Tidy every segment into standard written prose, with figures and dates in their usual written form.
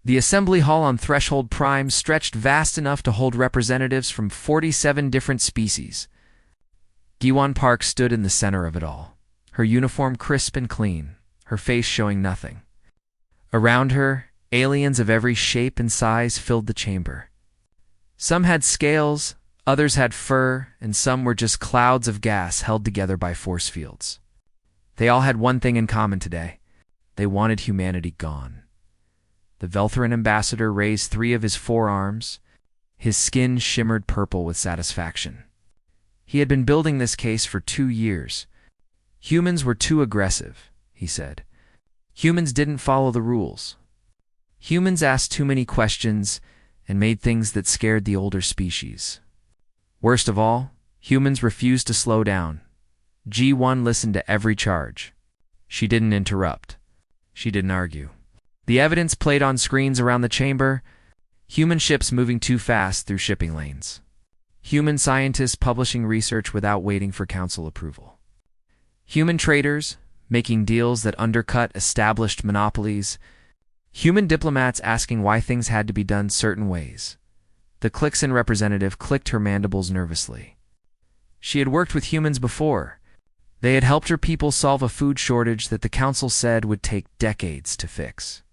The assembly hall on Threshold Prime stretched vast enough to hold representatives from 47 different species. Giwan Park stood in the center of it all, her uniform crisp and clean, her face showing nothing. Around her, aliens of every shape and size filled the chamber. Some had scales, others had fur, and some were just clouds of gas held together by force fields. They all had one thing in common today. They wanted humanity gone. The Veltheran ambassador raised 3 of his forearms. His skin shimmered purple with satisfaction. He had been building this case for 2 years. Humans were too aggressive, he said. Humans didn't follow the rules. Humans asked too many questions and made things that scared the older species. Worst of all, humans refused to slow down. G1 listened to every charge. She didn't interrupt. She didn't argue. The evidence played on screens around the chamber. Human ships moving too fast through shipping lanes. Human scientists publishing research without waiting for council approval. Human traders making deals that undercut established monopolies. Human diplomats asking why things had to be done certain ways. The Clixon representative clicked her mandibles nervously. She had worked with humans before. They had helped her people solve a food shortage that the council said would take decades to fix.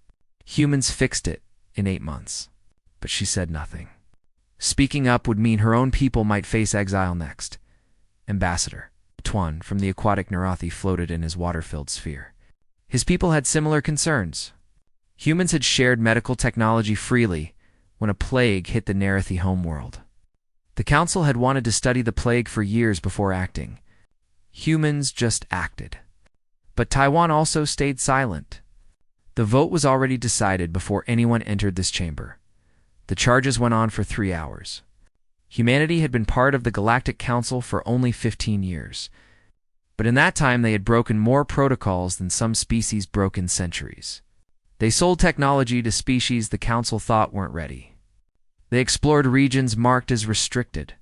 Humans fixed it in 8 months, but she said nothing. Speaking up would mean her own people might face exile next. Ambassador Tuan from the aquatic Narathi floated in his water-filled sphere. His people had similar concerns. Humans had shared medical technology freely when a plague hit the Narathi homeworld. The council had wanted to study the plague for years before acting. Humans just acted. But Taiwan also stayed silent. The vote was already decided before anyone entered this chamber. The charges went on for 3 hours. Humanity had been part of the Galactic Council for only 15 years. But in that time they had broken more protocols than some species broke in centuries. They sold technology to species the Council thought weren't ready. They explored regions marked as restricted.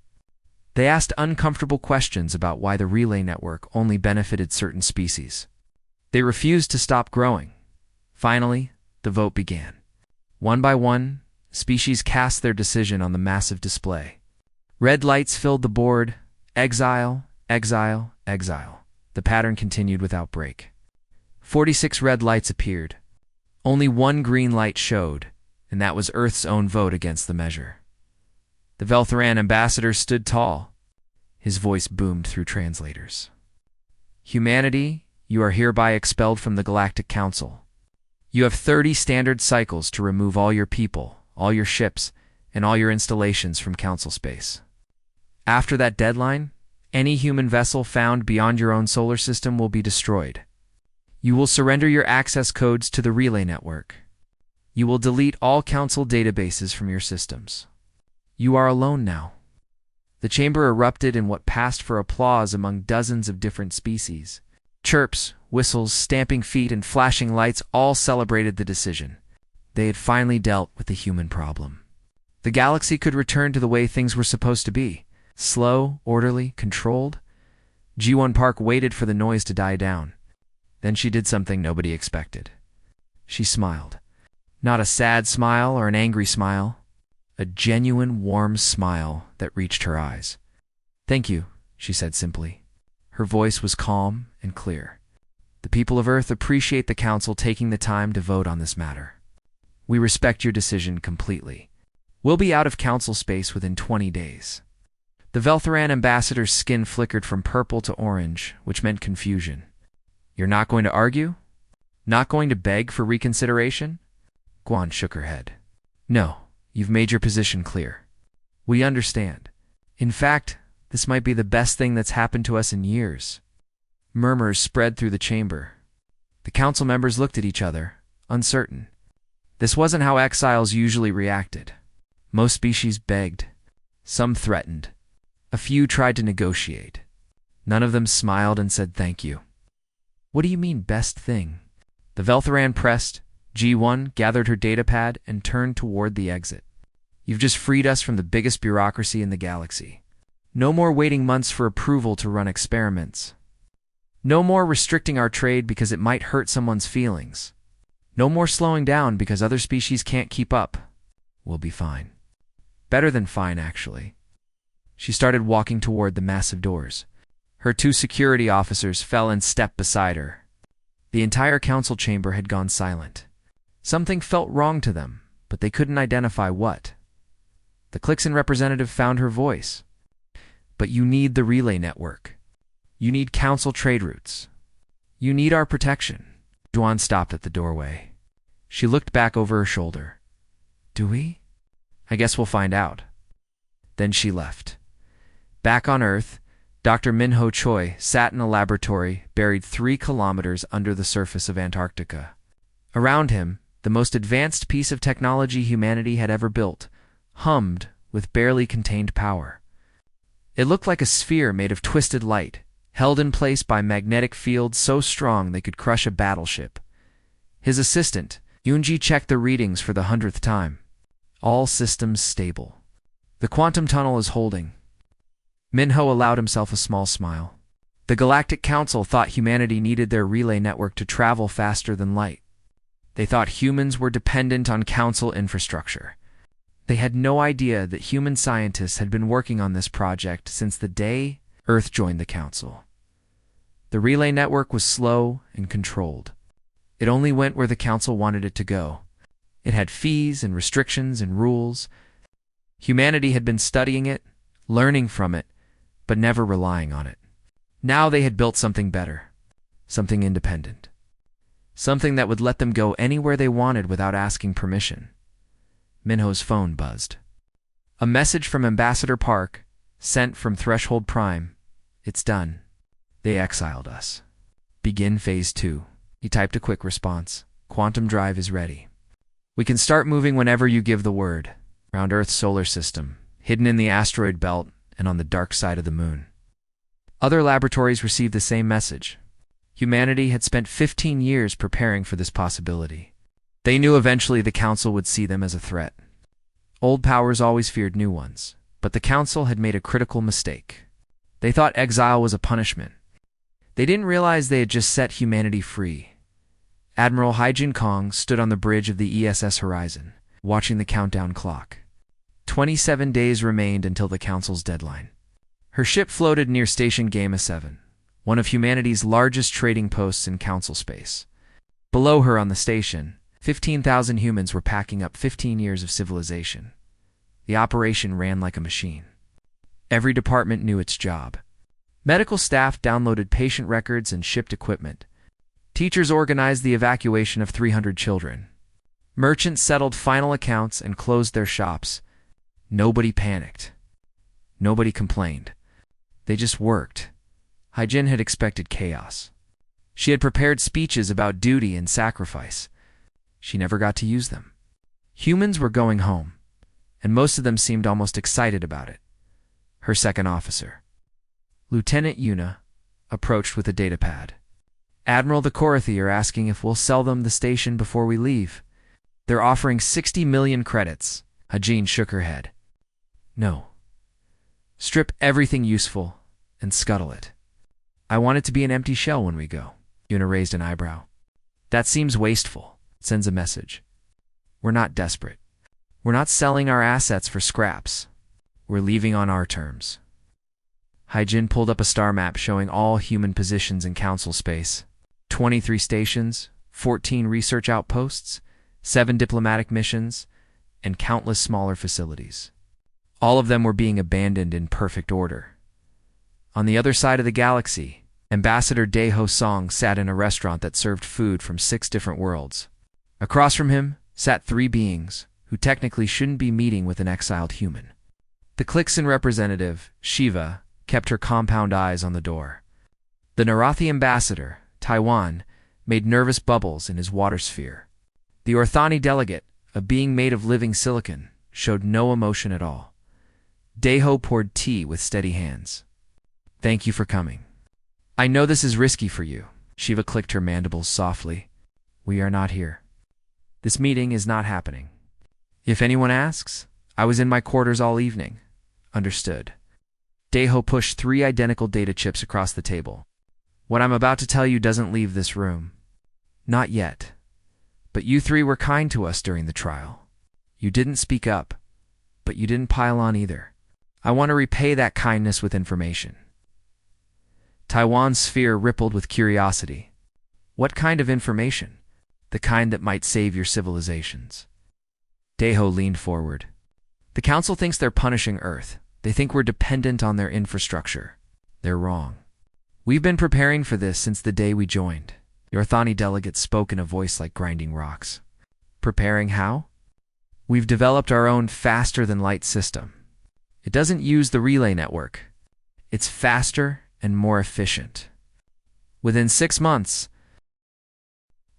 They asked uncomfortable questions about why the relay network only benefited certain species. They refused to stop growing. Finally, the vote began. One by one, species cast their decision on the massive display. Red lights filled the board. Exile, exile, exile. The pattern continued without break. 46 red lights appeared. Only 1 green light showed, and that was Earth's own vote against the measure. The Veltheran ambassador stood tall. His voice boomed through translators. Humanity, you are hereby expelled from the Galactic Council. You have 30 standard cycles to remove all your people, all your ships, and all your installations from Council space. After that deadline, any human vessel found beyond your own solar system will be destroyed. You will surrender your access codes to the relay network. You will delete all Council databases from your systems. You are alone now. The chamber erupted in what passed for applause among dozens of different species. Chirps, whistles, stamping feet, and flashing lights all celebrated the decision. They had finally dealt with the human problem. The galaxy could return to the way things were supposed to be. Slow, orderly, controlled. G1 Park waited for the noise to die down. Then she did something nobody expected. She smiled. Not a sad smile or an angry smile. A genuine, warm smile that reached her eyes. "Thank you," she said simply. Her voice was calm and clear. "The people of Earth appreciate the Council taking the time to vote on this matter. We respect your decision completely. We'll be out of Council space within 20 days. The Veltheran ambassador's skin flickered from purple to orange, which meant confusion. "You're not going to argue? Not going to beg for reconsideration?" Guan shook her head. "No, you've made your position clear. We understand. In fact, this might be the best thing that's happened to us in years." Murmurs spread through the chamber. The council members looked at each other, uncertain. This wasn't how exiles usually reacted. Most species begged. Some threatened. A few tried to negotiate. None of them smiled and said thank you. "What do you mean, best thing?" The Veltheran pressed. G1 gathered her datapad and turned toward the exit. "You've just freed us from the biggest bureaucracy in the galaxy. No more waiting months for approval to run experiments. No more restricting our trade because it might hurt someone's feelings. No more slowing down because other species can't keep up. We'll be fine. Better than fine, actually. She started walking toward the massive doors. Her 2 security officers fell in step beside her. The entire council chamber had gone silent. Something felt wrong to them, but they couldn't identify what. The Clixon representative found her voice. But you need the relay network. You need council trade routes. You need our protection. Juan stopped at the doorway. She looked back over her shoulder. Do we? I guess we'll find out. Then she left. Back on Earth, Dr. Minho Choi sat in a laboratory buried 3 kilometers under the surface of Antarctica. Around him, the most advanced piece of technology humanity had ever built, hummed with barely contained power. It looked like a sphere made of twisted light, held in place by magnetic fields so strong they could crush a battleship. His assistant, Yoonji, checked the readings for the 100th time. All systems stable. The quantum tunnel is holding. Minho allowed himself a small smile. The Galactic Council thought humanity needed their relay network to travel faster than light. They thought humans were dependent on Council infrastructure. They had no idea that human scientists had been working on this project since the day Earth joined the Council. The relay network was slow and controlled. It only went where the Council wanted it to go. It had fees and restrictions and rules. Humanity had been studying it, learning from it, but never relying on it. Now they had built something better, something independent, something that would let them go anywhere they wanted without asking permission. Minho's phone buzzed. A message from Ambassador Park, sent from Threshold Prime. It's done. They exiled us. Begin Phase 2. He typed a quick response. Quantum drive is ready. We can start moving whenever you give the word. Around Earth's solar system, hidden in the asteroid belt and on the dark side of the moon. Other laboratories received the same message. Humanity had spent 15 years preparing for this possibility. They knew eventually the Council would see them as a threat. Old powers always feared new ones, but the Council had made a critical mistake. They thought exile was a punishment. They didn't realize they had just set humanity free. Admiral Haijin Kong stood on the bridge of the ESS Horizon, watching the countdown clock. 27 days remained until the Council's deadline. Her ship floated near Station Gamma 7, one of humanity's largest trading posts in Council space. Below her on the station, 15,000 humans were packing up 15 years of civilization. The operation ran like a machine. Every department knew its job. Medical staff downloaded patient records and shipped equipment. Teachers organized the evacuation of 300 children. Merchants settled final accounts and closed their shops. Nobody panicked. Nobody complained. They just worked. Haijin had expected chaos. She had prepared speeches about duty and sacrifice. She never got to use them. Humans were going home, and most of them seemed almost excited about it. Her second officer, Lieutenant Yuna, approached with a datapad. Admiral the Korathi are asking if we'll sell them the station before we leave. They're offering 60 million credits. Haijin shook her head. No. Strip everything useful and scuttle it. I want it to be an empty shell when we go. Yuna raised an eyebrow. That seems wasteful. Sends a message. We're not desperate. We're not selling our assets for scraps. We're leaving on our terms. Haijin pulled up a star map showing all human positions in Council space. 23 stations, 14 research outposts, 7 diplomatic missions, and countless smaller facilities. All of them were being abandoned in perfect order. On the other side of the galaxy, Ambassador Daeho Song sat in a restaurant that served food from 6 different worlds. Across from him sat 3 beings who technically shouldn't be meeting with an exiled human. The Clixon representative, Shiva, kept her compound eyes on the door. The Narathi ambassador, Taiwan, made nervous bubbles in his water sphere. The Orthani delegate, a being made of living silicon, showed no emotion at all. Daeho poured tea with steady hands. Thank you for coming. I know this is risky for you. Shiva clicked her mandibles softly. We are not here. This meeting is not happening. If anyone asks, I was in my quarters all evening. Understood. Daeho pushed 3 identical data chips across the table. What I'm about to tell you doesn't leave this room. Not yet. But you three were kind to us during the trial. You didn't speak up, but you didn't pile on either. I want to repay that kindness with information. Taiwan's sphere rippled with curiosity. What kind of information? The kind that might save your civilizations. Daeho leaned forward. The Council thinks they're punishing Earth. They think we're dependent on their infrastructure. They're wrong. We've been preparing for this since the day we joined. The Orthani delegate spoke in a voice like grinding rocks. Preparing how? We've developed our own faster-than-light system. It doesn't use the relay network. It's faster and more efficient. Within 6 months,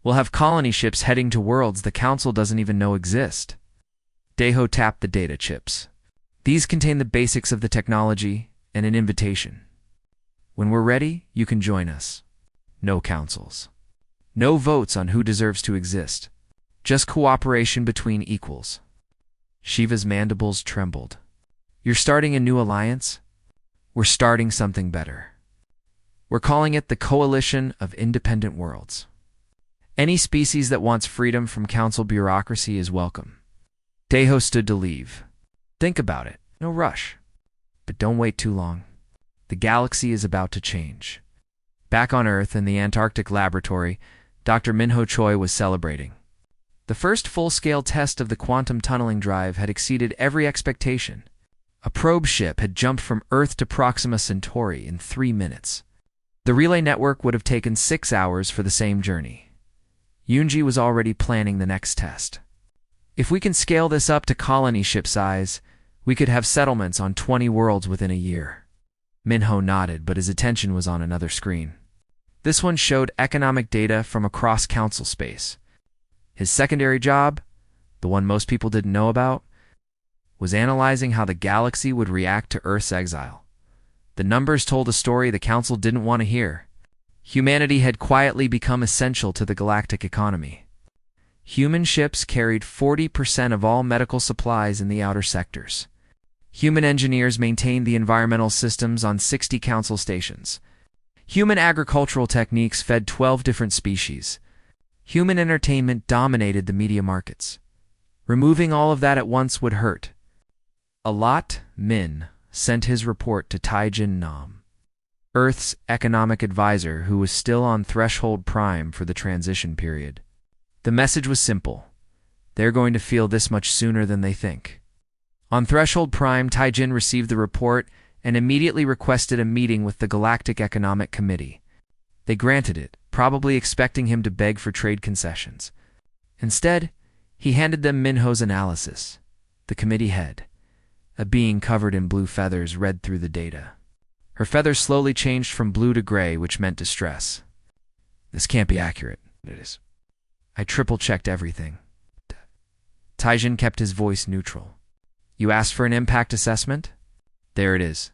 we'll have colony ships heading to worlds the Council doesn't even know exist. Daeho tapped the data chips. These contain the basics of the technology and an invitation. When we're ready, you can join us. No councils. No votes on who deserves to exist. Just cooperation between equals. Shiva's mandibles trembled. You're starting a new alliance? We're starting something better. We're calling it the Coalition of Independent Worlds. Any species that wants freedom from council bureaucracy is welcome. Daeho stood to leave. Think about it. No rush. But don't wait too long. The galaxy is about to change. Back on Earth in the Antarctic laboratory, Dr. Minho Choi was celebrating. The first full-scale test of the quantum tunneling drive had exceeded every expectation. A probe ship had jumped from Earth to Proxima Centauri in 3 minutes. The relay network would have taken 6 hours for the same journey. Yoonji was already planning the next test. If we can scale this up to colony ship size, we could have settlements on 20 worlds within a year. Minho nodded, but his attention was on another screen. This one showed economic data from across council space. His secondary job, the one most people didn't know about, was analyzing how the galaxy would react to Earth's exile. The numbers told a story the Council didn't want to hear. Humanity had quietly become essential to the galactic economy. Human ships carried 40% of all medical supplies in the outer sectors. Human engineers maintained the environmental systems on 60 council stations. Human agricultural techniques fed 12 different species. Human entertainment dominated the media markets. Removing all of that at once would hurt. Alat Min sent his report to Taijin Nam, Earth's economic advisor who was still on Threshold Prime for the transition period. The message was simple. They're going to feel this much sooner than they think. On Threshold Prime, Taijin received the report and immediately requested a meeting with the Galactic Economic Committee. They granted it, probably expecting him to beg for trade concessions. Instead, he handed them Minho's analysis. The committee head, a being covered in blue feathers, read through the data. Her feathers slowly changed from blue to gray, which meant distress. This can't be accurate. It is. I triple-checked everything. Taijin kept his voice neutral. You asked for an impact assessment? There it is.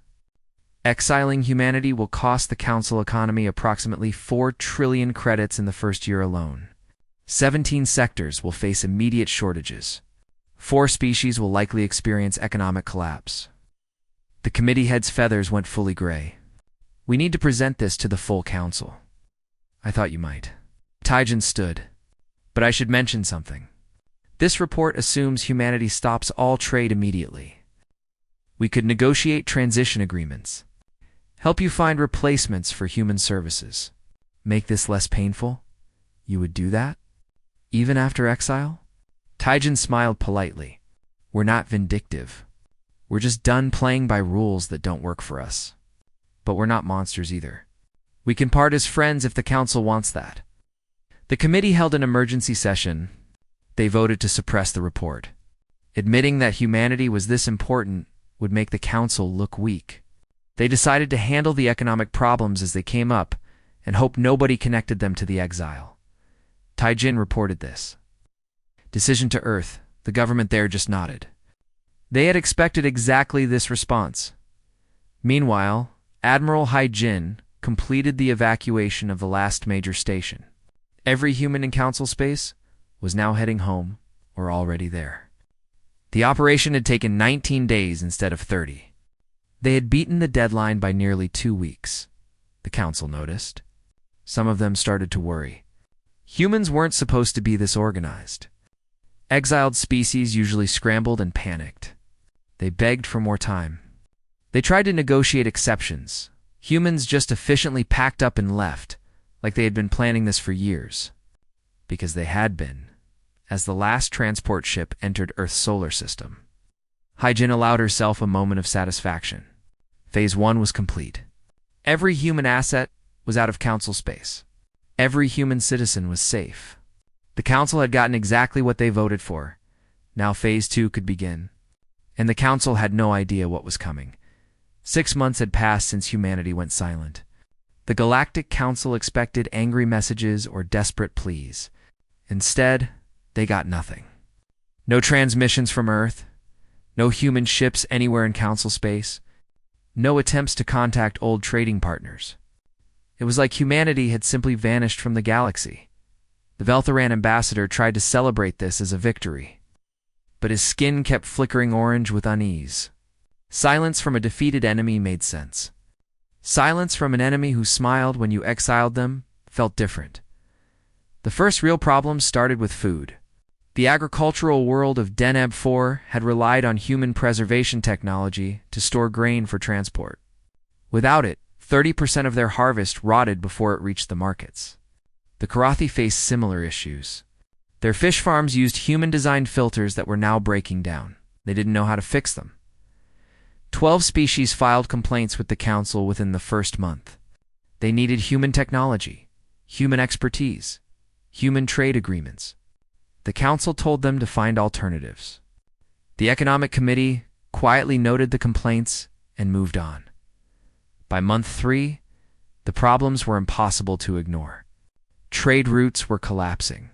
Exiling humanity will cost the council economy approximately 4 trillion credits in the first year alone. 17 sectors will face immediate shortages. 4 species will likely experience economic collapse. The committee head's feathers went fully gray. We need to present this to the full council. I thought you might. Taijin stood. But I should mention something. This report assumes humanity stops all trade immediately. We could negotiate transition agreements. Help you find replacements for human services. Make this less painful? You would do that? Even after exile? Taijin smiled politely. We're not vindictive. We're just done playing by rules that don't work for us. But we're not monsters either. We can part as friends if the council wants that. The committee held an emergency session. They voted to suppress the report. Admitting that humanity was this important would make the council look weak. They decided to handle the economic problems as they came up and hope nobody connected them to the exile. Taijin reported this. Decision to Earth. The government there just nodded. They had expected exactly this response. Meanwhile, Admiral Hai-Jin completed the evacuation of the last major station. Every human in council space was now heading home or already there. The operation had taken 19 days instead of 30. They had beaten the deadline by nearly 2 weeks. The council noticed. Some of them started to worry. Humans weren't supposed to be this organized. Exiled species usually scrambled and panicked. They begged for more time. They tried to negotiate exceptions. Humans just efficiently packed up and left, like they had been planning this for years. Because they had been, as the last transport ship entered Earth's solar system. Hyjin allowed herself a moment of satisfaction. Phase 1 was complete. Every human asset was out of Council space. Every human citizen was safe. The Council had gotten exactly what they voted for. Now Phase 2 could begin. And the Council had no idea what was coming. 6 months had passed since humanity went silent. The Galactic Council expected angry messages or desperate pleas. Instead, they got nothing. No transmissions from Earth. No human ships anywhere in Council space. No attempts to contact old trading partners. It was like humanity had simply vanished from the galaxy. The Velthoran ambassador tried to celebrate this as a victory. But his skin kept flickering orange with unease. Silence from a defeated enemy made sense. Silence from an enemy who smiled when you exiled them felt different. The first real problem started with food. The agricultural world of Deneb 4 had relied on human preservation technology to store grain for transport. Without it, 30% of their harvest rotted before it reached the markets. The Karathi faced similar issues. Their fish farms used human-designed filters that were now breaking down. They didn't know how to fix them. 12 species filed complaints with the Council within the first month. They needed human technology, human expertise, human trade agreements. The Council told them to find alternatives. The Economic Committee quietly noted the complaints and moved on. By month 3, the problems were impossible to ignore. Trade routes were collapsing.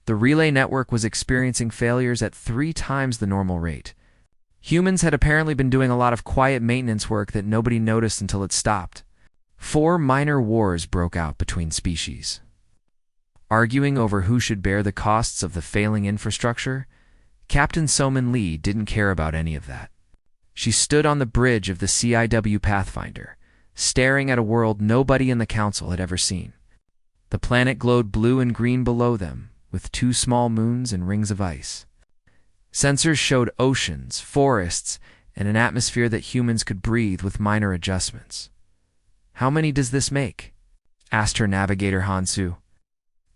The relay network was experiencing failures at 3 times the normal rate. Humans had apparently been doing a lot of quiet maintenance work that nobody noticed until it stopped. 4 minor wars broke out between species. Arguing over who should bear the costs of the failing infrastructure, Captain Soman Lee didn't care about any of that. She stood on the bridge of the CIW Pathfinder, staring at a world nobody in the Council had ever seen. The planet glowed blue and green below them, with 2 small moons and rings of ice. Sensors showed oceans, forests, and an atmosphere that humans could breathe with minor adjustments. "How many does this make?" asked her navigator Hansu.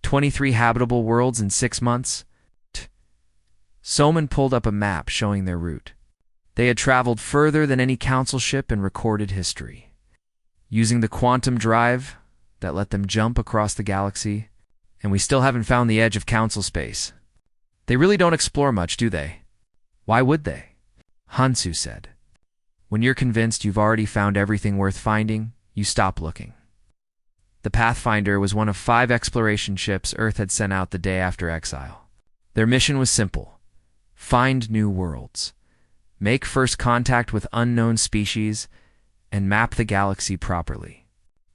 23 habitable worlds in 6 months? Soman pulled up a map showing their route. They had traveled further than any Council ship in recorded history. Using the quantum drive that let them jump across the galaxy, and we still haven't found the edge of Council space. They really don't explore much, do they? Why would they? Hansu said. When you're convinced you've already found everything worth finding, you stop looking. The Pathfinder was one of 5 exploration ships Earth had sent out the day after Exile. Their mission was simple: find new worlds, make first contact with unknown species, and map the galaxy properly.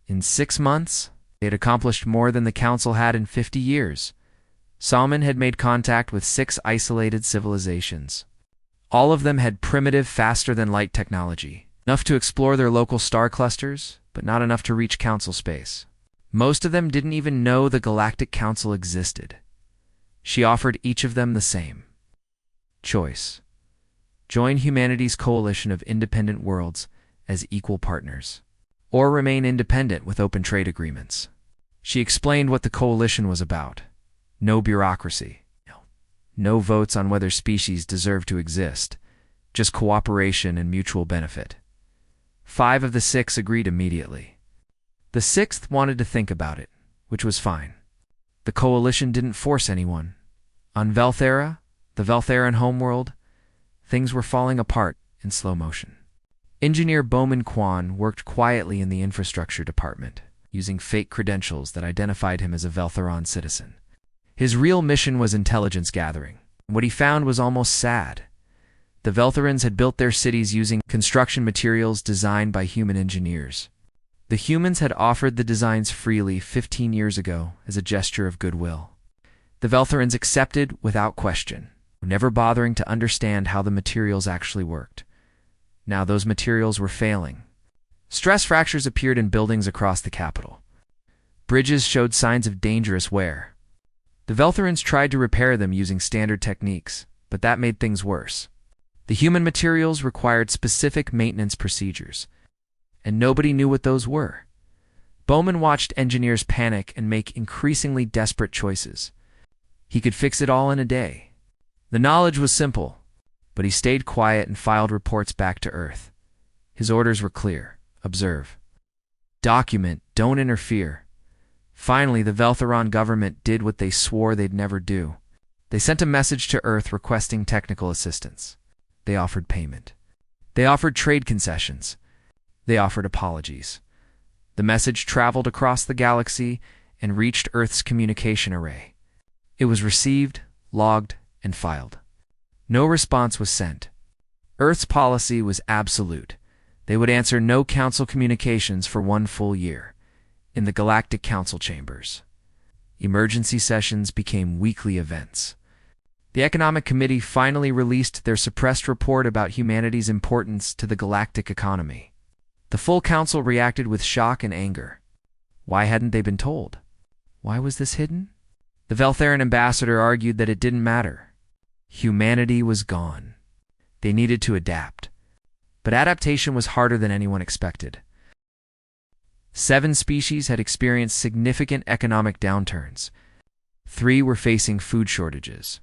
In 6 months, they had accomplished more than the Council had in 50 years. Salman had made contact with 6 isolated civilizations. All of them had primitive, faster-than-light technology, enough to explore their local star clusters, but not enough to reach Council space. Most of them didn't even know the Galactic Council existed. She offered each of them the same choice: join humanity's coalition of independent worlds as equal partners, or remain independent with open trade agreements. She explained what the coalition was about. No bureaucracy. No votes on whether species deserve to exist. Just cooperation and mutual benefit. 5 of the 6 agreed immediately. The 6th wanted to think about it, which was fine. The coalition didn't force anyone. On Velthera, the Veltheran homeworld, things were falling apart in slow motion. Engineer Bowman Kwan worked quietly in the infrastructure department, using fake credentials that identified him as a Veltheran citizen. His real mission was intelligence gathering. What he found was almost sad. The Veltherans had built their cities using construction materials designed by human engineers. The humans had offered the designs freely 15 years ago as a gesture of goodwill. The Veltherans accepted without question, never bothering to understand how the materials actually worked. Now those materials were failing. Stress fractures appeared in buildings across the capital. Bridges showed signs of dangerous wear. The Veltherans tried to repair them using standard techniques, but that made things worse. The human materials required specific maintenance procedures, and nobody knew what those were. Bowman watched engineers panic and make increasingly desperate choices. He could fix it all in a day. The knowledge was simple, but he stayed quiet and filed reports back to Earth. His orders were clear. Observe. Document. Don't interfere. Finally, the Veltheron government did what they swore they'd never do. They sent a message to Earth requesting technical assistance. They offered payment. They offered trade concessions. They offered apologies. The message traveled across the galaxy and reached Earth's communication array. It was received, logged, and filed. No response was sent. Earth's policy was absolute. They would answer no council communications for 1 full year. In the Galactic Council chambers, emergency sessions became weekly events. The Economic Committee finally released their suppressed report about humanity's importance to the galactic economy. The full council reacted with shock and anger. Why hadn't they been told? Why was this hidden? The Veltheran ambassador argued that it didn't matter. Humanity was gone. They needed to adapt. But adaptation was harder than anyone expected. 7 species had experienced significant economic downturns. 3 were facing food shortages.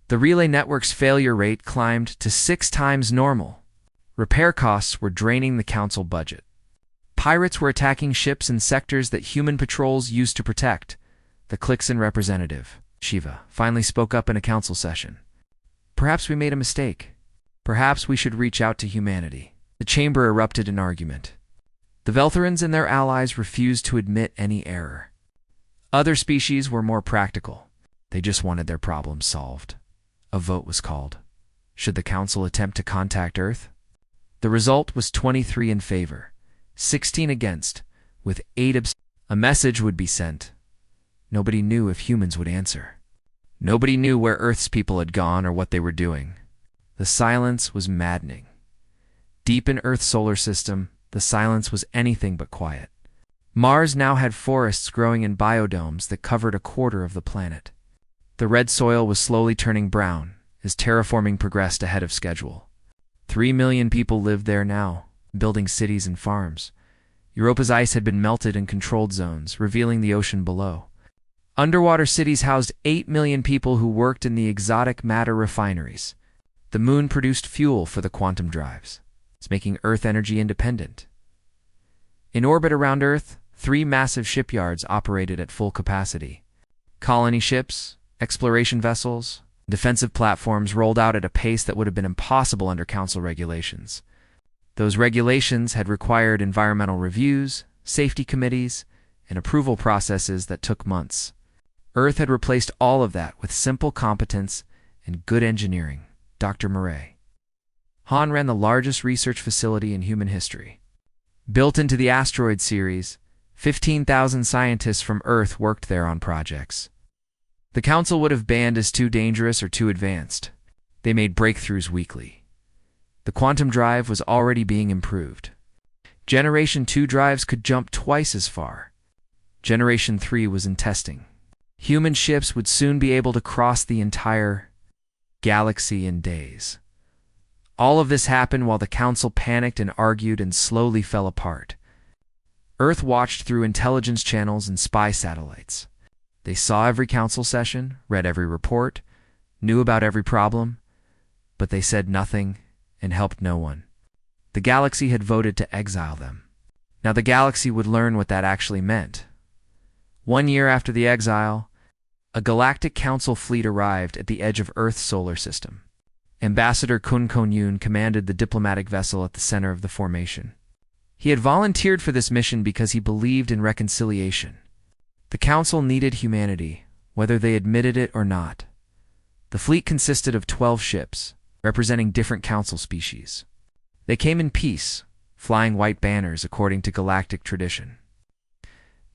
The relay network's failure rate climbed to 6 times normal. Repair costs were draining the council budget. Pirates were attacking ships in sectors that human patrols used to protect. The Clixon representative, Shiva, finally spoke up in a council session. Perhaps we made a mistake. Perhaps we should reach out to humanity. The chamber erupted in argument. The Veltherans and their allies refused to admit any error. Other species were more practical. They just wanted their problems solved. A vote was called. Should the council attempt to contact Earth? The result was 23 in favor, 16 against, with 8 abstentions. A message would be sent. Nobody knew if humans would answer. Nobody knew where Earth's people had gone or what they were doing. The silence was maddening. Deep in Earth's solar system, the silence was anything but quiet. Mars now had forests growing in biodomes that covered a quarter of the planet. The red soil was slowly turning brown as terraforming progressed ahead of schedule. 3 million people lived there now, building cities and farms. Europa's ice had been melted in controlled zones, revealing the ocean below. Underwater cities housed 8 million people who worked in the exotic matter refineries. The moon produced fuel for the quantum drives. It's making Earth energy independent. In orbit around Earth, 3 massive shipyards operated at full capacity. Colony ships, exploration vessels, defensive platforms rolled out at a pace that would have been impossible under council regulations. Those regulations had required environmental reviews, safety committees, and approval processes that took months. Earth had replaced all of that with simple competence and good engineering. Dr. Murray. Han ran the largest research facility in human history. Built into the asteroid series, 15,000 scientists from Earth worked there on projects. The council would have banned as too dangerous or too advanced. They made breakthroughs weekly. The quantum drive was already being improved. Generation 2 drives could jump twice as far. Generation 3 was in testing. Human ships would soon be able to cross the entire galaxy in days. All of this happened while the council panicked and argued and slowly fell apart. Earth watched through intelligence channels and spy satellites. They saw every council session, read every report, knew about every problem, but they said nothing and helped no one. The galaxy had voted to exile them. Now the galaxy would learn what that actually meant. 1 year after the exile, a Galactic Council fleet arrived at the edge of Earth's solar system. Ambassador Kun Konyun commanded the diplomatic vessel at the center of the formation. He had volunteered for this mission because he believed in reconciliation. The Council needed humanity, whether they admitted it or not. The fleet consisted of 12 ships, representing different Council species. They came in peace, flying white banners according to galactic tradition.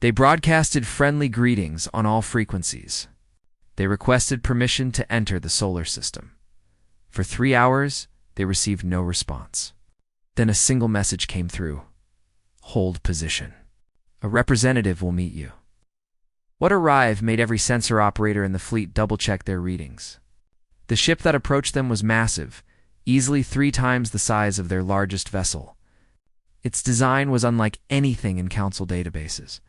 They broadcasted friendly greetings on all frequencies. They requested permission to enter the solar system. For 3 hours, they received no response. Then a single message came through. Hold position. A representative will meet you. What arrived made every sensor operator in the fleet double-check their readings. The ship that approached them was massive, easily 3 times the size of their largest vessel. Its design was unlike anything in Council databases.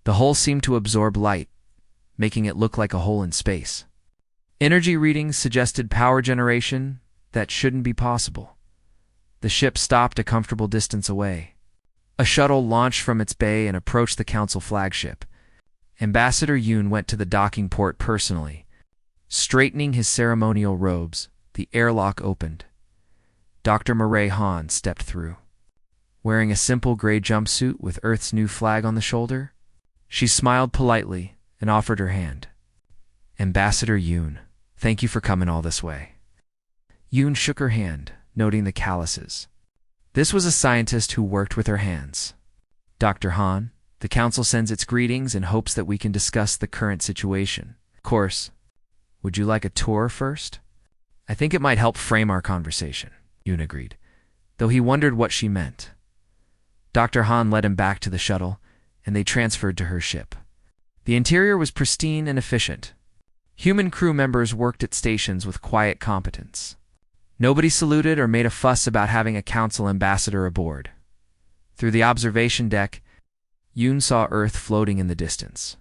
The hull seemed to absorb light, making it look like a hole in space. Energy readings suggested power generation that shouldn't be possible. The ship stopped a comfortable distance away. A shuttle launched from its bay and approached the Council flagship. Ambassador Yoon went to the docking port personally. Straightening his ceremonial robes, the airlock opened. Dr. Murray Han stepped through. Wearing a simple gray jumpsuit with Earth's new flag on the shoulder, she smiled politely and offered her hand. Ambassador Yoon, thank you for coming all this way. Yoon shook her hand, noting the calluses. This was a scientist who worked with her hands. Dr. Han, the Council sends its greetings and hopes that we can discuss the current situation. Of course, would you like a tour first? I think it might help frame our conversation, Yoon agreed, though he wondered what she meant. Dr. Han led him back to the shuttle, and they transferred to her ship. The interior was pristine and efficient. Human crew members worked at stations with quiet competence. Nobody saluted or made a fuss about having a Council ambassador aboard. Through the observation deck, Yoon saw Earth floating in the distance.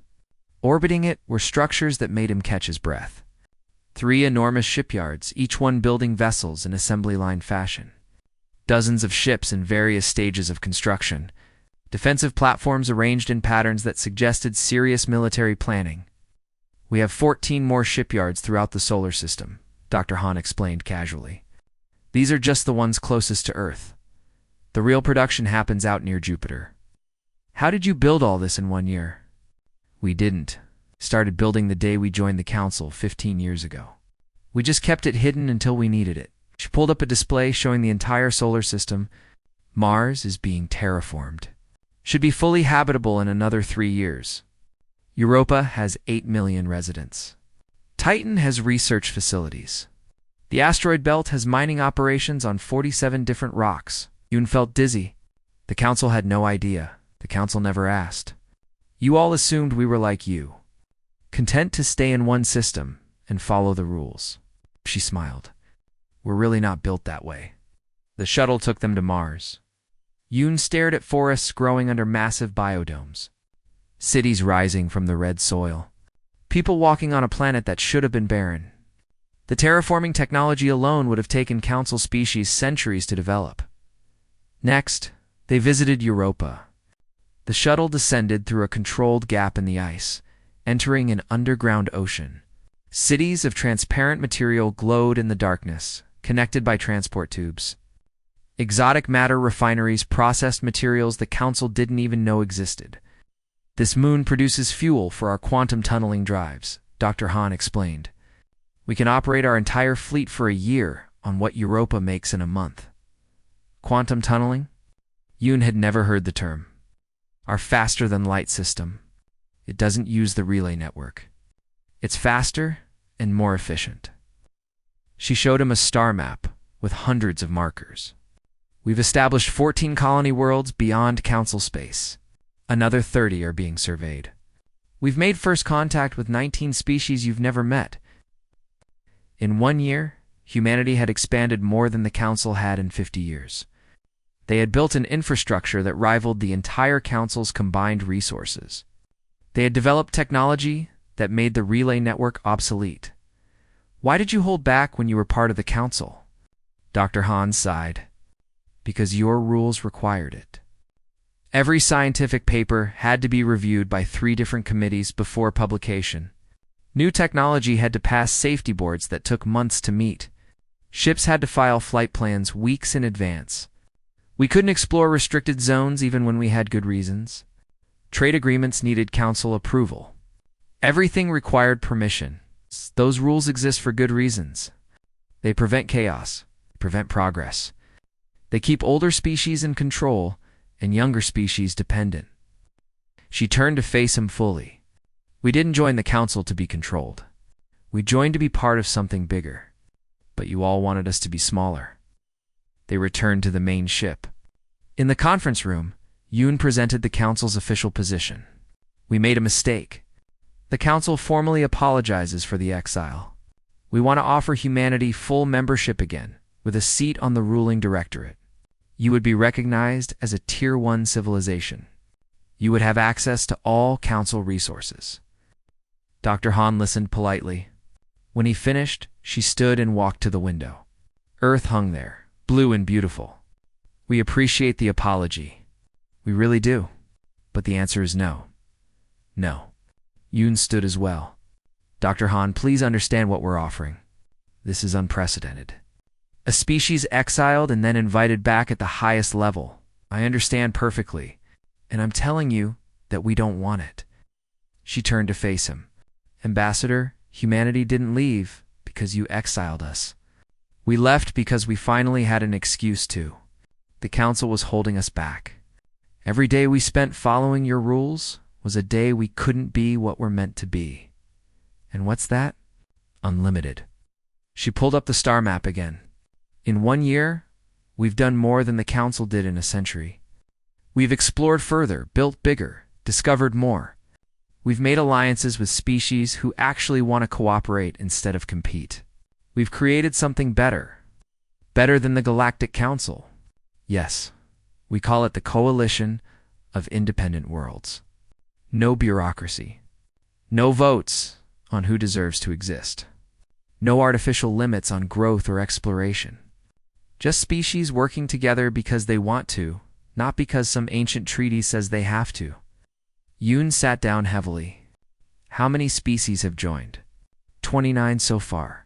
Orbiting it were structures that made him catch his breath. 3 enormous shipyards, each one building vessels in assembly line fashion. Dozens of ships in various stages of construction. Defensive platforms arranged in patterns that suggested serious military planning. We have 14 more shipyards throughout the solar system, Dr. Han explained casually. These are just the ones closest to Earth. The real production happens out near Jupiter. How did you build all this in 1 year? We didn't. Started building the day we joined the Council 15 years ago. We just kept it hidden until we needed it. She pulled up a display showing the entire solar system. Mars is being terraformed. Should be fully habitable in another 3 years. Europa has 8 million residents. Titan has research facilities. The asteroid belt has mining operations on 47 different rocks. Yoon felt dizzy. The Council had no idea. The Council never asked. You all assumed we were like you, content to stay in one system and follow the rules. She smiled. We're really not built that way. The shuttle took them to Mars. Yoon stared at forests growing under massive biodomes. Cities rising from the red soil. People walking on a planet that should have been barren. The terraforming technology alone would have taken Council species centuries to develop. Next, they visited Europa. The shuttle descended through a controlled gap in the ice, entering an underground ocean. Cities of transparent material glowed in the darkness, connected by transport tubes. Exotic matter refineries processed materials the Council didn't even know existed. This moon produces fuel for our quantum tunneling drives, Dr. Han explained. We can operate our entire fleet for a year on what Europa makes in a month. Quantum tunneling? Yoon had never heard the term. Our faster-than-light system. It doesn't use the relay network. It's faster and more efficient. She showed him a star map with hundreds of markers. We've established 14 colony worlds beyond Council space. Another 30 are being surveyed. We've made first contact with 19 species you've never met. In 1 year, humanity had expanded more than the Council had in 50 years. They had built an infrastructure that rivaled the entire Council's combined resources. They had developed technology that made the relay network obsolete. Why did you hold back when you were part of the Council? Dr. Han sighed. Because your rules required it. Every scientific paper had to be reviewed by 3 different committees before publication. New technology had to pass safety boards that took months to meet. Ships had to file flight plans weeks in advance. We couldn't explore restricted zones even when we had good reasons. Trade agreements needed Council approval. Everything required permission. Those rules exist for good reasons. They prevent chaos, prevent progress. They keep older species in control and younger species dependent. She turned to face him fully. We didn't join the Council to be controlled. We joined to be part of something bigger. But you all wanted us to be smaller. They returned to the main ship. In the conference room, Yoon presented the Council's official position. We made a mistake. The Council formally apologizes for the exile. We want to offer humanity full membership again, with a seat on the ruling directorate. You would be recognized as a Tier 1 civilization. You would have access to all Council resources. Dr. Han listened politely. When he finished, she stood and walked to the window. Earth hung there, blue and beautiful. We appreciate the apology. We really do. But the answer is no. No. Yoon stood as well. Dr. Han, please understand what we're offering. This is unprecedented. A species exiled and then invited back at the highest level. I understand perfectly, and I'm telling you that we don't want it. She turned to face him. Ambassador, humanity didn't leave because you exiled us. We left because we finally had an excuse to. The Council was holding us back. Every day we spent following your rules was a day we couldn't be what we're meant to be. And what's that? Unlimited. She pulled up the star map again. In 1 year, we've done more than the Council did in a century. We've explored further, built bigger, discovered more. We've made alliances with species who actually want to cooperate instead of compete. We've created something better. Better than the Galactic Council. Yes, we call it the Coalition of Independent Worlds. No bureaucracy. No votes on who deserves to exist. No artificial limits on growth or exploration. Just species working together because they want to, not because some ancient treaty says they have to. Yoon sat down heavily. How many species have joined? 29 so far.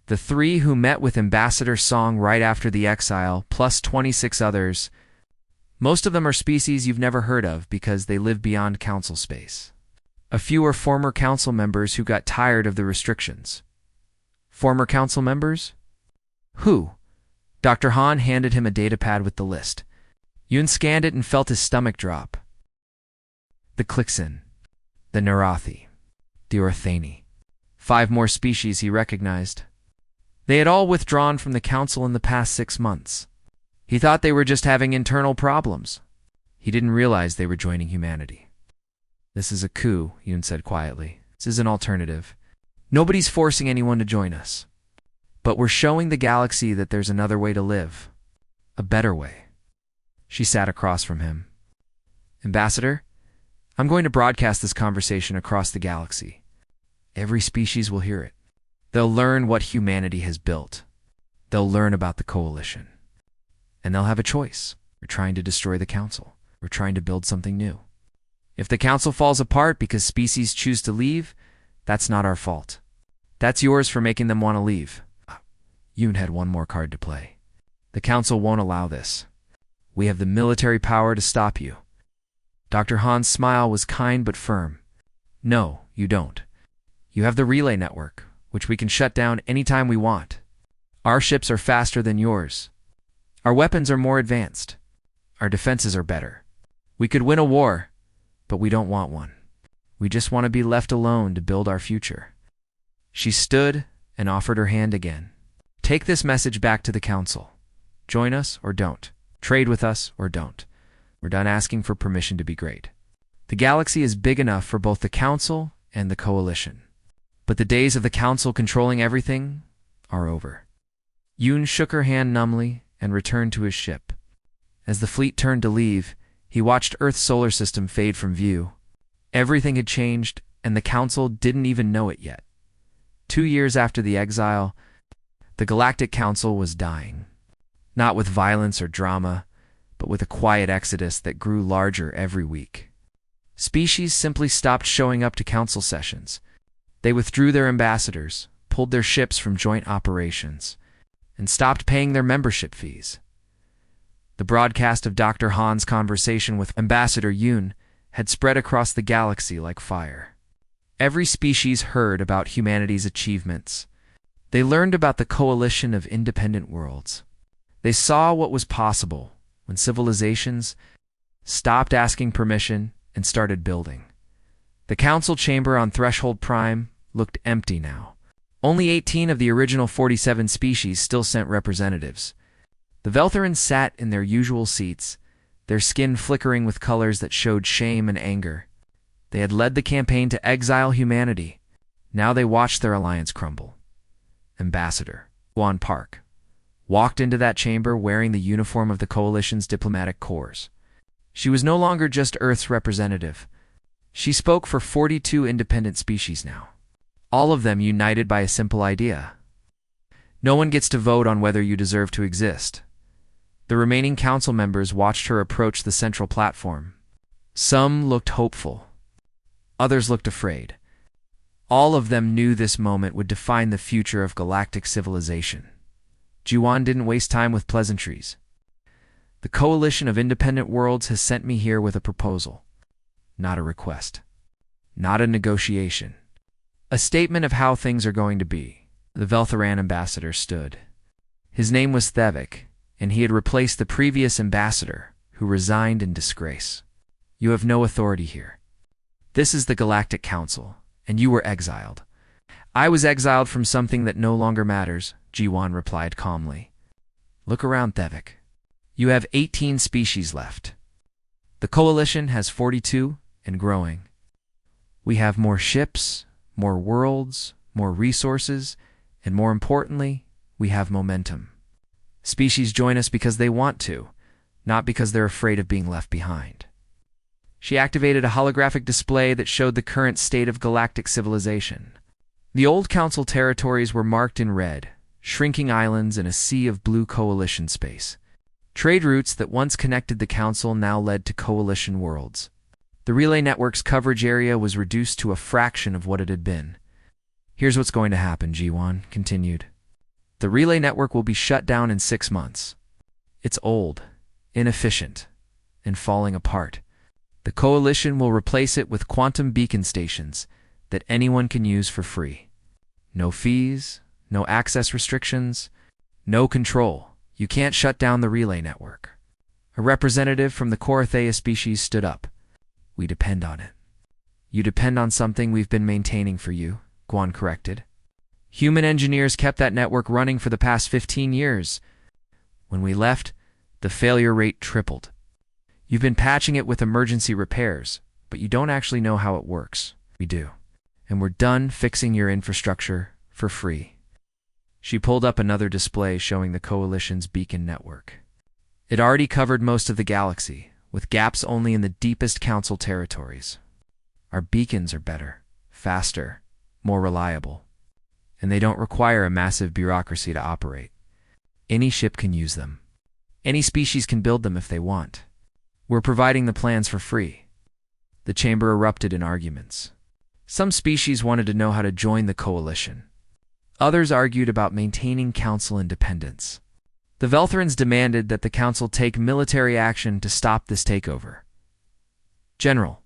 The 3 who met with Ambassador Song right after the exile, plus 26 others. Most of them are species you've never heard of because they live beyond Council space. A few are former Council members who got tired of the restrictions. Former Council members? Who? Dr. Han handed him a datapad with the list. Yoon scanned it and felt his stomach drop. The Clixin, the Narathi, the Orthani. 5 more species he recognized. They had all withdrawn from the Council in the past 6 months. He thought they were just having internal problems. He didn't realize they were joining humanity. This is a coup, Yoon said quietly. This is an alternative. Nobody's forcing anyone to join us. But we're showing the galaxy that there's another way to live. A better way. She sat across from him. Ambassador, I'm going to broadcast this conversation across the galaxy. Every species will hear it. They'll learn what humanity has built. They'll learn about the Coalition. And they'll have a choice. We're trying to destroy the Council. We're trying to build something new. If the Council falls apart because species choose to leave, that's not our fault. That's yours for making them want to leave. Yoon had one more card to play. The Council won't allow this. We have the military power to stop you. Dr. Han's smile was kind but firm. No, you don't. You have the relay network, which we can shut down anytime we want. Our ships are faster than yours. Our weapons are more advanced. Our defenses are better. We could win a war, but we don't want one. We just want to be left alone to build our future. She stood and offered her hand again. Take this message back to the Council. Join us or don't. Trade with us or don't. We're done asking for permission to be great. The galaxy is big enough for both the Council and the Coalition. But the days of the Council controlling everything are over. Yoon shook her hand numbly and returned to his ship. As the fleet turned to leave, he watched Earth's solar system fade from view. Everything had changed, and the Council didn't even know it yet. 2 years after the exile, the Galactic Council was dying. Not with violence or drama, but with a quiet exodus that grew larger every week. Species simply stopped showing up to Council sessions. They withdrew their ambassadors, pulled their ships from joint operations, and stopped paying their membership fees. The broadcast of Dr. Han's conversation with Ambassador Yoon had spread across the galaxy like fire. Every species heard about humanity's achievements. They learned about the Coalition of Independent Worlds. They saw what was possible when civilizations stopped asking permission and started building. The Council chamber on Threshold Prime looked empty now. Only 18 of the original 47 species still sent representatives. The Veltherans sat in their usual seats, their skin flickering with colors that showed shame and anger. They had led the campaign to exile humanity. Now they watched their alliance crumble. Ambassador Guan Park walked into that chamber wearing the uniform of the Coalition's diplomatic corps. She was no longer just Earth's representative. She spoke for 42 independent species now, all of them united by a simple idea. No one gets to vote on whether you deserve to exist. The remaining council members watched her approach the central platform. Some looked hopeful. Others looked afraid. All of them knew this moment would define the future of galactic civilization. Jiwan didn't waste time with pleasantries. The Coalition of Independent Worlds has sent me here with a proposal. Not a request. Not a negotiation. A statement of how things are going to be. The Veltharan ambassador stood. His name was Thevik, and he had replaced the previous ambassador, who resigned in disgrace. You have no authority here. This is the Galactic Council, and you were exiled. I was exiled from something that no longer matters, Jiwan replied calmly. Look around, Thevik. You have 18 species left. The Coalition has 42 and growing. We have more ships, more worlds, more resources, and more importantly, we have momentum. Species join us because they want to, not because they're afraid of being left behind. She activated a holographic display that showed the current state of galactic civilization. The old Council territories were marked in red, shrinking islands in a sea of blue Coalition space. Trade routes that once connected the Council now led to Coalition worlds. The relay network's coverage area was reduced to a fraction of what it had been. Here's what's going to happen, Jiwan continued. The relay network will be shut down in 6 months. It's old, inefficient, and falling apart. The Coalition will replace it with quantum beacon stations that anyone can use for free. No fees, no access restrictions, no control. You can't shut down the relay network. A representative from the Corathea species stood up. We depend on it. You depend on something we've been maintaining for you, Guan corrected. Human engineers kept that network running for the past 15 years. When we left, the failure rate tripled. You've been patching it with emergency repairs, but you don't actually know how it works. We do. And we're done fixing your infrastructure for free. She pulled up another display showing the Coalition's beacon network. It already covered most of the galaxy, with gaps only in the deepest Council territories. Our beacons are better, faster, more reliable, and they don't require a massive bureaucracy to operate. Any ship can use them. Any species can build them if they want. We're providing the plans for free. The chamber erupted in arguments. Some species wanted to know how to join the Coalition. Others argued about maintaining Council independence. The Veltharans demanded that the Council take military action to stop this takeover. General,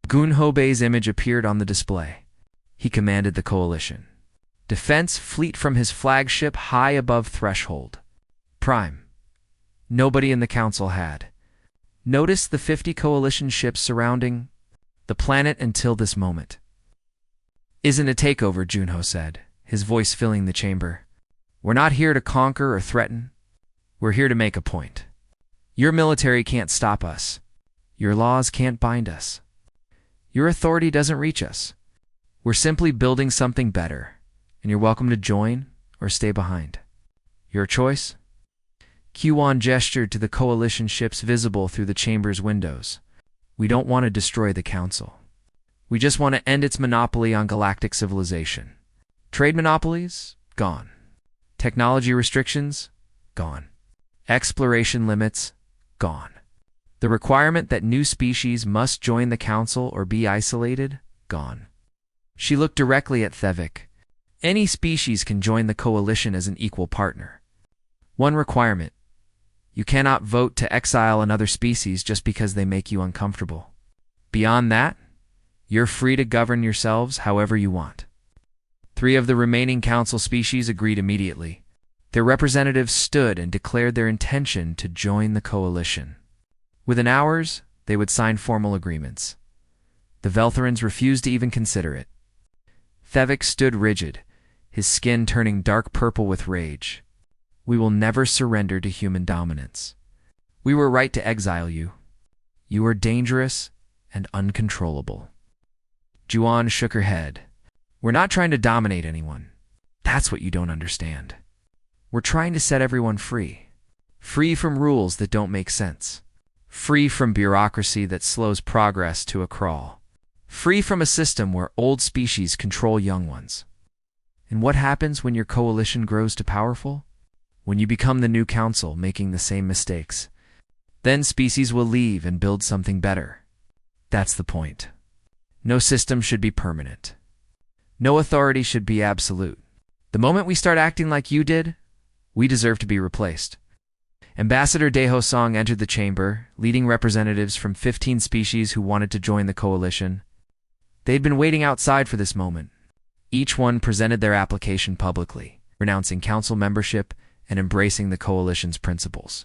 Gunhobei's image appeared on the display. He commanded the Coalition. Defense fleet from his flagship high above threshold. Prime. Nobody in the Council had. Notice the 50 Coalition ships surrounding the planet until this moment. Isn't a takeover, Junho said, his voice filling the chamber. We're not here to conquer or threaten. We're here to make a point. Your military can't stop us. Your laws can't bind us. Your authority doesn't reach us. We're simply building something better, and you're welcome to join or stay behind. Your choice? Qiwan gestured to the Coalition ships visible through the chamber's windows. We don't want to destroy the Council. We just want to end its monopoly on galactic civilization. Trade monopolies? Gone. Technology restrictions? Gone. Exploration limits? Gone. The requirement that new species must join the Council or be isolated? Gone. She looked directly at Thevik. Any species can join the Coalition as an equal partner. One requirement. You cannot vote to exile another species just because they make you uncomfortable. Beyond that, you're free to govern yourselves however you want. 3 of the remaining Council species agreed immediately. Their representatives stood and declared their intention to join the Coalition. Within hours, they would sign formal agreements. The Veltharans refused to even consider it. Thevik stood rigid, his skin turning dark purple with rage. We will never surrender to human dominance. We were right to exile you. You are dangerous and uncontrollable. Juan shook her head. We're not trying to dominate anyone. That's what you don't understand. We're trying to set everyone free. Free from rules that don't make sense. Free from bureaucracy that slows progress to a crawl. Free from a system where old species control young ones. And what happens when your coalition grows to powerful? When you become the new council making the same mistakes. Then species will leave and build something better. That's the point. No system should be permanent. No authority should be absolute. The moment we start acting like you did, we deserve to be replaced. Ambassador Deho Song entered the chamber, leading representatives from 15 species who wanted to join the coalition. They'd been waiting outside for this moment. Each one presented their application publicly, renouncing council membership and embracing the coalition's principles.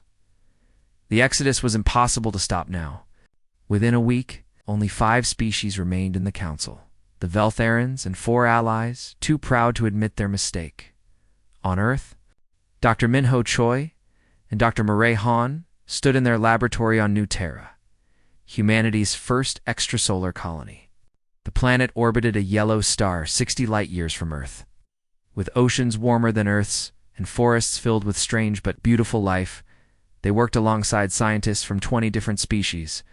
The exodus was impossible to stop now. Within a week, only 5 species remained in the council. The Veltharans and 4 allies, too proud to admit their mistake. On Earth, Dr. Minho Choi and Dr. Murray Han stood in their laboratory on New Terra, humanity's first extrasolar colony. The planet orbited a yellow star 60 light-years from Earth. With oceans warmer than Earth's and forests filled with strange but beautiful life, they worked alongside scientists from 20 different species.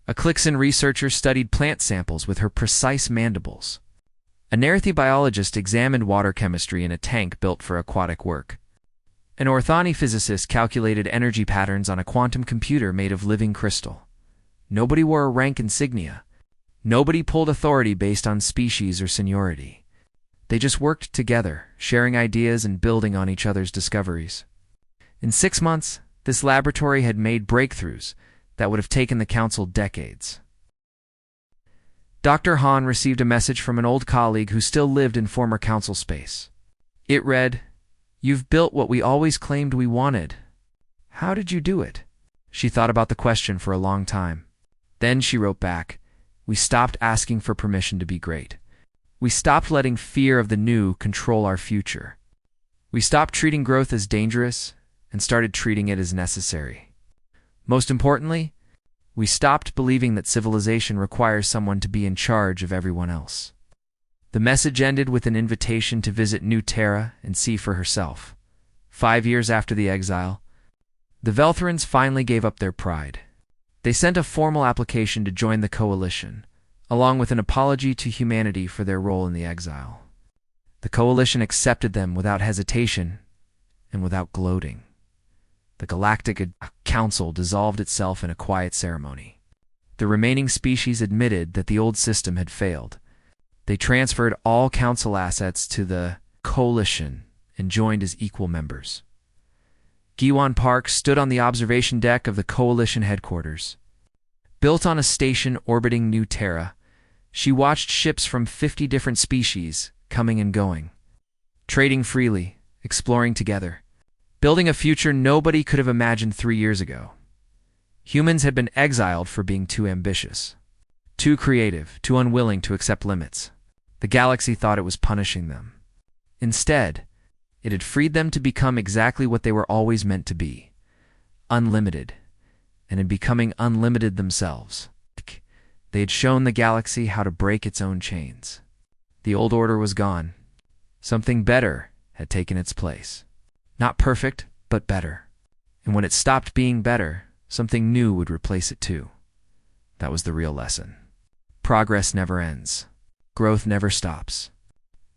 A Clixon researcher studied plant samples with her precise mandibles. A Nerethi biologist examined water chemistry in a tank built for aquatic work. An Orthani physicist calculated energy patterns on a quantum computer made of living crystal. Nobody wore a rank insignia. Nobody pulled authority based on species or seniority. They just worked together, sharing ideas and building on each other's discoveries. In 6 months, this laboratory had made breakthroughs that would have taken the council decades. Dr. Han received a message from an old colleague who still lived in former council space. It read, "You've built what we always claimed we wanted. How did you do it?" She thought about the question for a long time. Then she wrote back, "We stopped asking for permission to be great. We stopped letting fear of the new control our future. We stopped treating growth as dangerous and started treating it as necessary. Most importantly, we stopped believing that civilization requires someone to be in charge of everyone else." The message ended with an invitation to visit New Terra and see for herself. 5 years after the exile, the Veltharans finally gave up their pride. They sent a formal application to join the coalition, along with an apology to humanity for their role in the exile. The coalition accepted them without hesitation and without gloating. The Galactic Council dissolved itself in a quiet ceremony. The remaining species admitted that the old system had failed. They transferred all council assets to the coalition and joined as equal members. Giwan Park stood on the observation deck of the coalition headquarters. Built on a station orbiting New Terra, she watched ships from 50 different species coming and going, trading freely, exploring together, building a future nobody could have imagined 3 years ago. Humans had been exiled for being too ambitious, too creative, too unwilling to accept limits. The galaxy thought it was punishing them. Instead, it had freed them to become exactly what they were always meant to be, unlimited, and in becoming unlimited themselves, they had shown the galaxy how to break its own chains. The old order was gone. Something better had taken its place. Not perfect, but better. And when it stopped being better, something new would replace it too. That was the real lesson. Progress never ends. Growth never stops.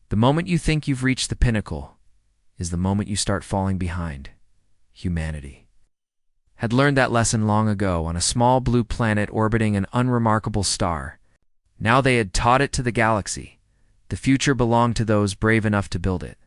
The moment you think you've reached the pinnacle is the moment you start falling behind. Humanity had learned that lesson long ago on a small blue planet orbiting an unremarkable star. Now they had taught it to the galaxy. The future belonged to those brave enough to build it.